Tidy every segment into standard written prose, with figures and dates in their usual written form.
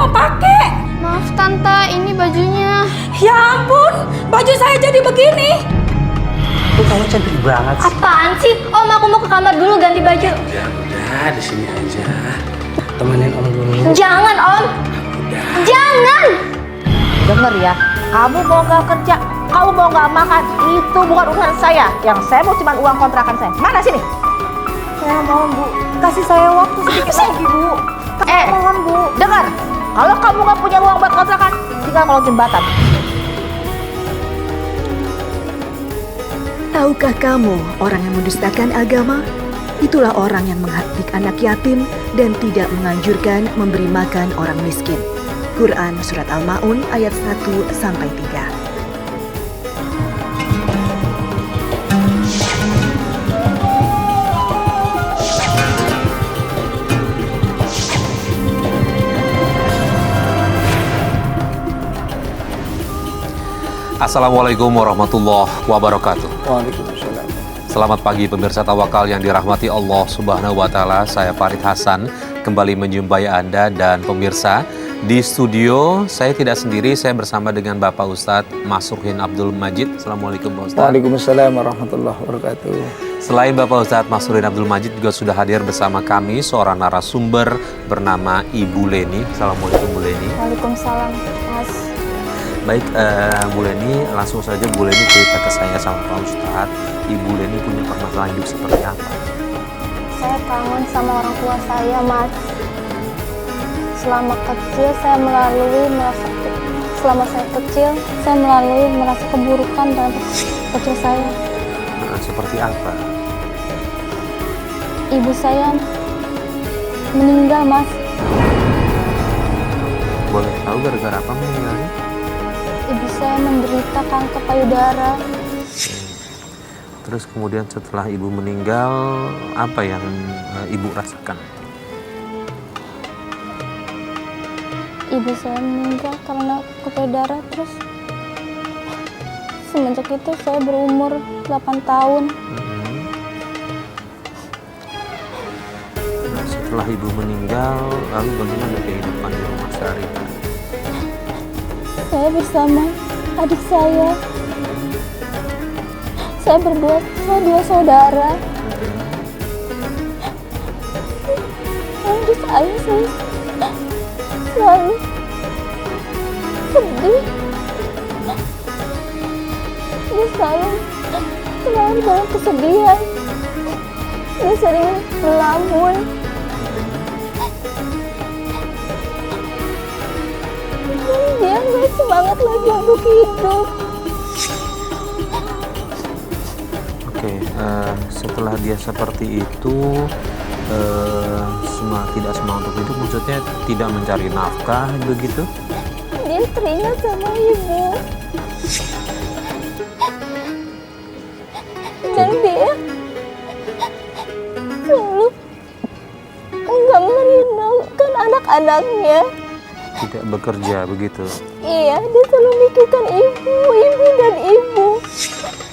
mau pakai. Maaf Tante, ini bajunya. Ya ampun, baju saya jadi begini. Kamu cantik banget sih. Apaan sih? Om, aku mau ke kamar dulu ganti baju. Udah, di sini aja. Temenin Om dulu. Jangan Om. Udah. Jangan. Dengar ya, kamu mau nggak kerja, kamu mau nggak makan, itu bukan urusan saya. Yang saya mau cuma uang kontrakan saya. Mana sini? Saya mohon Bu, kasih saya waktu sedikit lagi Bu. Mohon Bu. Dengar, kalau kamu nggak punya uang buat kontrakan, tinggal kolong jembatan. Tahukah kamu orang yang mendustakan agama? Itulah orang yang menghardik anak yatim dan tidak menganjurkan memberi makan orang miskin. Quran Surat Al-Ma'un ayat 1-3. Assalamualaikum warahmatullahi wabarakatuh. Waalaikumsalam. Selamat pagi pemirsa Tawakal yang dirahmati Allah Subhanahu wa taala. Saya Farid Hasan kembali menjumpai Anda dan pemirsa. Di studio saya tidak sendiri, saya bersama dengan Bapak Ustadz Masruhin Abdul Majid. Assalamualaikum Pak Ustadz. Waalaikumsalam warahmatullahi wabarakatuh. Selain Bapak Ustadz Masruhin Abdul Majid juga sudah hadir bersama kami seorang narasumber bernama Ibu Leni. Assalamualaikum Bu Leni. Waalaikumsalam Mas. Baik, Bu Leni, langsung saja Bu Leni cerita ke saya sama Pak Ustadz. Ibu Leni punya permasalahan hidup seperti apa? Saya kangen sama orang tua saya, Mas. Selama saya kecil melalui merasa keburukan dalam kecil saya. Nah, seperti apa? Ibu saya meninggal, Mas. Boleh tahu gara-gara apa meninggalnya? Ibu saya menderita kanker payudara. Terus kemudian setelah ibu meninggal, apa yang ibu rasakan? Ibu saya meninggal karena kanker payudara. Terus semenjak itu saya berumur 8 tahun. Nah, setelah ibu meninggal, lalu bagaimana kehidupan di rumah sehari-hari? Saya bersama adik saya. Saya dua saudara. Adik saya selalu sedih. Dia selalu dalam kesedihan. Dia sering melamun. Dia nggak semangat lagi untuk hidup. Oke, setelah dia seperti itu, tidak semangat untuk hidup, maksudnya tidak mencari nafkah begitu? Dia teringat sama ibu. Dan dia selalu nggak merindukan anak-anaknya. Tidak bekerja begitu? Iya, dia selalu mikirkan ibu dan ibu.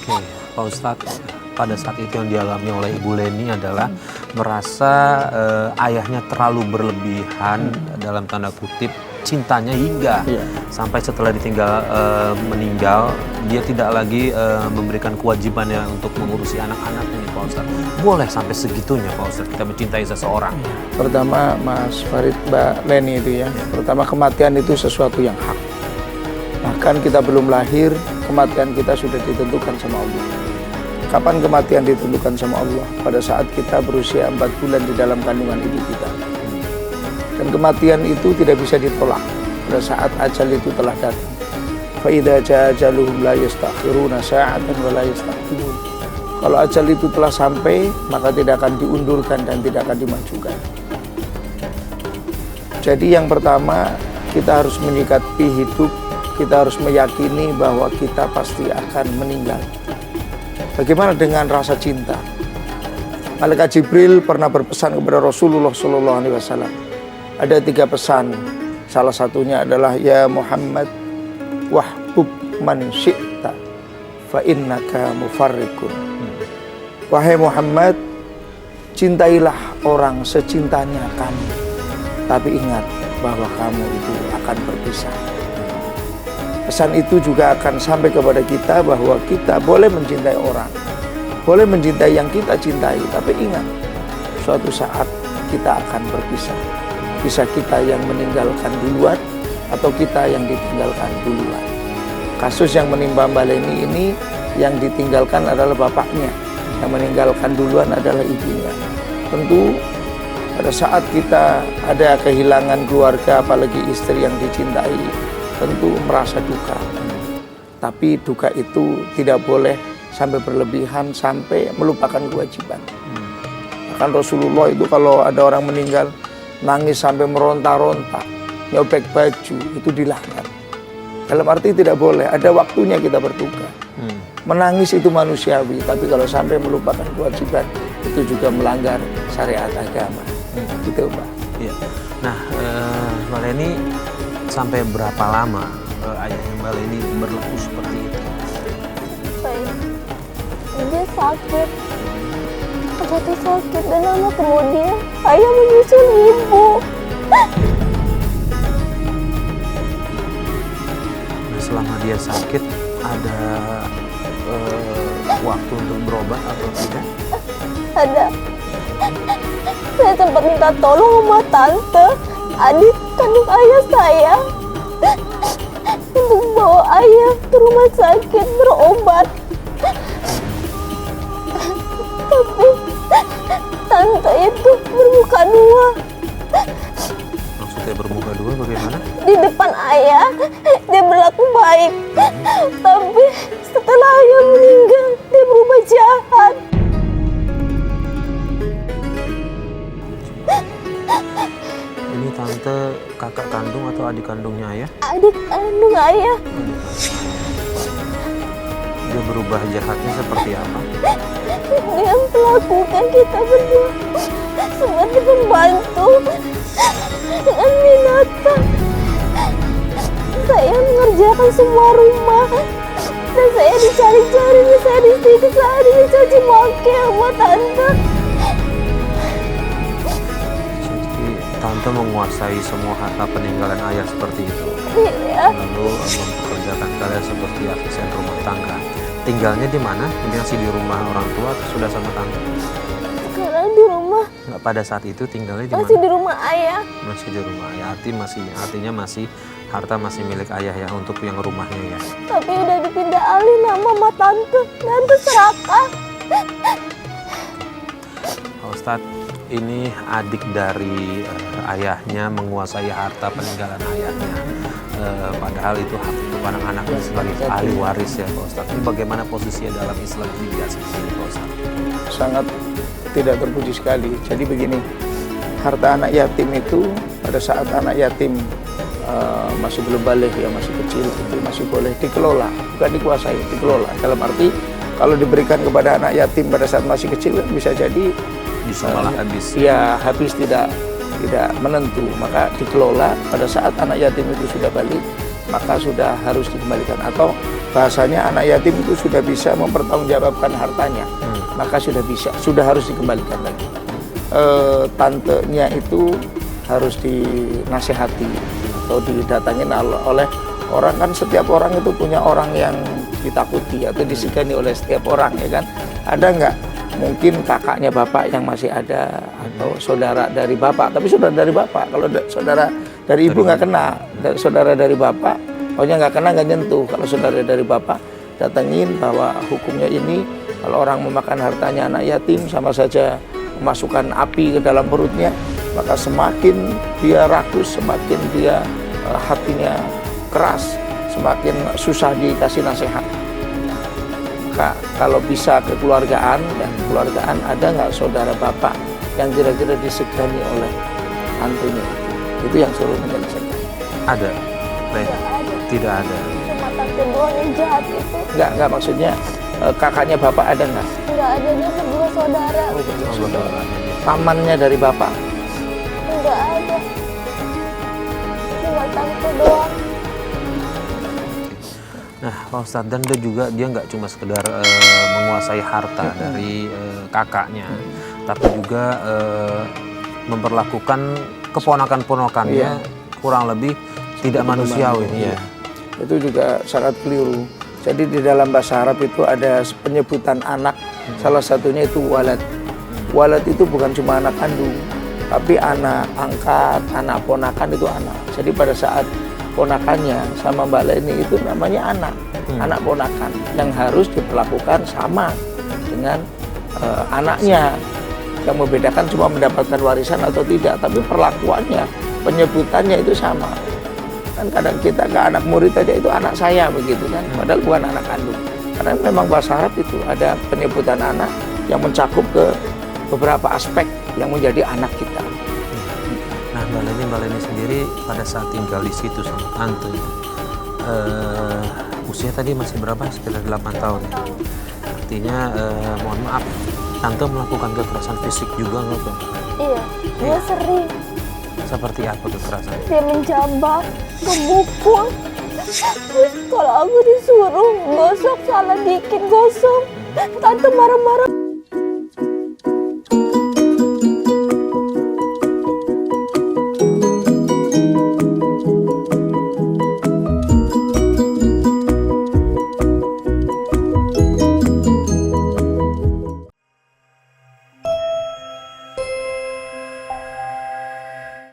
Oke, Pak Ustadz, pada saat itu yang dialami oleh Ibu Leni adalah merasa ayahnya terlalu berlebihan, dalam tanda kutip cintanya, hingga sampai setelah meninggal dia tidak lagi memberikan kewajibannya untuk mengurusi anak-anaknya nih Pak Ustadz. Boleh sampai segitunya Pak Ustadz kita mencintai seseorang? Pertama Mas Farid, Mbak Leni itu ya. Pertama, kematian itu sesuatu yang hak. Bahkan kita belum lahir, kematian kita sudah ditentukan sama Allah. Kapan kematian ditentukan sama Allah? Pada saat kita berusia 4 bulan di dalam kandungan ibu kita. Dan kematian itu tidak bisa ditolak pada saat ajal itu telah datang. Fa idza jaa ajaluhum la yastakhiruna sa'atan wa la yastaqdimun. Kalau ajal itu telah sampai, maka tidak akan diundurkan dan tidak akan dimajukan. Jadi yang pertama, kita harus menyikapi hidup, kita harus meyakini bahwa kita pasti akan meninggal. Bagaimana dengan rasa cinta? Malaikat Jibril pernah berpesan kepada Rasulullah SAW. Ada 3 pesan. Salah satunya adalah ya Muhammad wahbub man syi'ta fa innaka mufarriqun. Wahai Muhammad, cintailah orang secintanya kamu. Tapi ingat, bahwa kamu itu akan berpisah. Pesan itu juga akan sampai kepada kita bahwa kita boleh mencintai orang, boleh mencintai yang kita cintai, tapi ingat, suatu saat kita akan berpisah. Bisa kita yang meninggalkan duluan atau kita yang ditinggalkan duluan. Kasus yang menimpa Mbak Leni ini, yang ditinggalkan adalah bapaknya, yang meninggalkan duluan adalah ibunya. Tentu pada saat kita ada kehilangan keluarga, apalagi istri yang dicintai, tentu merasa duka. Tapi duka itu tidak boleh sampai berlebihan, sampai melupakan kewajiban. Bahkan Rasulullah itu kalau ada orang meninggal, nangis sampai meronta-ronta, nyobek baju, itu dilaknat. Dalam arti tidak boleh, ada waktunya kita berduka. Menangis itu manusiawi, tapi kalau sampai melupakan kewajiban, itu juga melanggar syariat agama. Gitu, Pak. Iya. Nah, Mbak Leni sampai berapa lama ayahnya Mbak Leni berlaku seperti itu? Dia sakit, jatuh sakit, dan lama kemudian ayah menyusul ibu. Nah, selama dia sakit ada waktu untuk berobat atau tidak? Ada. Saya sempat minta tolong sama tante, adik kandung ayah saya, untuk bawa ayah ke rumah sakit berobat. Tapi tante itu bermuka dua. Maksudnya bermuka dua bagaimana? Di depan ayah dia berlaku baik, tapi setelah ayah meninggal dia berubah jahat. Ini tante kakak kandung atau adik kandungnya ayah? Adik kandung ayah. Dia berubah jahatnya seperti apa? Dia melakukan kita berdua sebagai pembantu dengan binatang. Saya mengerjakan semua rumah dan saya dicari-cari, saya disiksa, dicaci maki sama tante. Jadi tante menguasai semua harta peninggalan ayah seperti itu. Iya. Lalu mempekerjakan kalian seperti asisten rumah tangga. Tinggalnya di mana? Masih di rumah orang tua atau sudah sama tante? Sekarang di rumah. Nggak, pada saat itu tinggalnya di mana? Masih di rumah ayah. Masih di rumah ayah. Artinya masih harta masih milik ayah ya untuk yang rumahnya ya. Tapi udah dipindah alih nama sama tante. Tante serakah. Pak Ustadz, ini adik dari ayahnya menguasai harta peninggalan ayahnya. Padahal itu hak untuk anak-anaknya sebagai ahli waris ya Pak Ustadz. Ini bagaimana posisinya dalam Islam juga seperti ini Pak Ustadz? Sangat tidak terpuji sekali. Jadi begini, harta anak yatim itu pada saat anak yatim masih belum balik ya, masih kecil, itu masih boleh dikelola, bukan dikuasai, dikelola. Dalam arti kalau diberikan kepada anak yatim pada saat masih kecil kan bisa jadi Bisa malah habis. ya habis, tidak menentu. Maka dikelola, pada saat anak yatim itu sudah balik maka sudah harus dikembalikan, atau bahasanya anak yatim itu sudah bisa mempertanggungjawabkan hartanya, maka sudah harus dikembalikan lagi. Tantenya itu harus dinasehati atau didatangin oleh orang, kan setiap orang itu punya orang yang ditakuti atau disegani oleh setiap orang ya kan. Ada nggak mungkin kakaknya bapak yang masih ada, atau saudara dari bapak, tapi saudara dari bapak. Kalau saudara dari ibu nggak kena, saudara dari bapak pokoknya nggak kena, nggak nyentuh. Kalau saudara dari bapak, datengin bahwa hukumnya ini, kalau orang memakan hartanya anak yatim sama saja memasukkan api ke dalam perutnya, maka semakin dia rakus, semakin dia hatinya keras, semakin susah dikasih nasihat. Maka kalau bisa kekeluargaan, dan kekeluargaan ada nggak saudara bapak yang kira-kira disegani oleh tantenya, itu yang suruh menyelesaikan. Ada? Baik. Tidak ada. Cuma tante doang yang jahat itu. Enggak, maksudnya kakaknya bapak ada nggak? Enggak ada, dia berdua saudara. Pamannya dari bapak? Enggak ada. Cuma tante doang. Nah, Pak Ustadz, dan dia nggak cuma sekedar menguasai harta dari kakaknya, tapi juga memperlakukan keponakan-ponakannya kurang lebih tidak manusiawi. Ya. Itu juga sangat keliru. Jadi di dalam bahasa Arab itu ada penyebutan anak, salah satunya itu walad. Walad itu bukan cuma anak kandung, tapi anak angkat, anak ponakan itu anak. Jadi pada saat ponakannya sama Mbak Leni itu namanya anak, anak ponakan yang harus diperlakukan sama dengan anaknya. Yang membedakan cuma mendapatkan warisan atau tidak, tapi perlakuannya, penyebutannya itu sama. Kan kadang kita ke anak murid aja itu anak saya begitu kan, padahal bukan anak kandung. Karena memang bahasa Arab itu ada penyebutan anak yang mencakup ke beberapa aspek yang menjadi anak kita. Nah, Mbak Leni sendiri pada saat tinggal di situ sama tante, usia tadi masih berapa? Sekitar 8 tahun. Artinya, mohon maaf, tante melakukan kekerasan fisik juga nggak tuh? Iya, dia sering. Seperti apa kekerasan? Dia menjambak, memukul. Terus kalau aku disuruh gosok, salah dikit gosok, tante marah-marah.